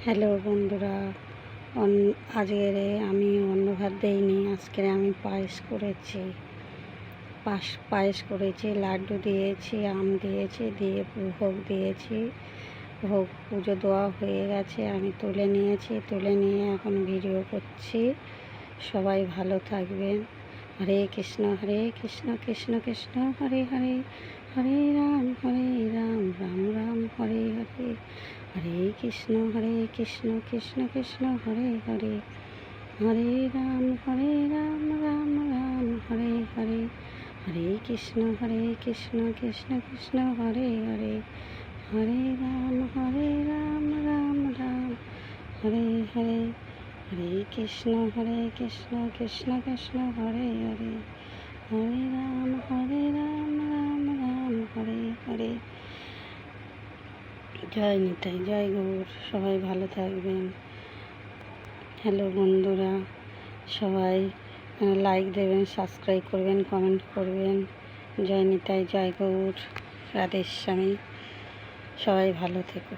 Hello বন্ধুরা, আজকের আমি অন্য ভাত দিইনি। আজকে আমি পায়েস করেছি। পায়েস করেছি, লাড্ডু দিয়েছি, আম দিয়েছি, দিয়ে ভোগ দিয়েছি। ভোগ পুজো দেওয়া হয়ে গেছে, আমি তুলে নিয়েছি। তুলে নিয়ে এখন ভিডিও করছি। সবাই ভালো থাকবেন। হরে কৃষ্ণ কৃষ্ণ কৃষ্ণ হরে হরে, হরে রাম রাম রাম হরে হরে, হরে কৃষ্ণ কৃষ্ণ কৃষ্ণ হরে হরে, হরে রাম রাম রাম হরে হরে, হরে কৃষ্ণ কৃষ্ণ কৃষ্ণ হরে হরে, হরে রাম রাম রাম হরে হরে, হরে কৃষ্ণ কৃষ্ণ কৃষ্ণ হরে হরে, হরে রাম রাম রাম হরে হরে। জয় নিতাই, জয় গৌর। সবাই ভালো থাকবেন। হ্যালো বন্ধুরা, সবাই লাইক দেবেন, সাবস্ক্রাইব করবেন, কমেন্ট করবেন। জয় নিতাই, জয় গৌর, রাধেস্বামী। সবাই ভালো থেকো।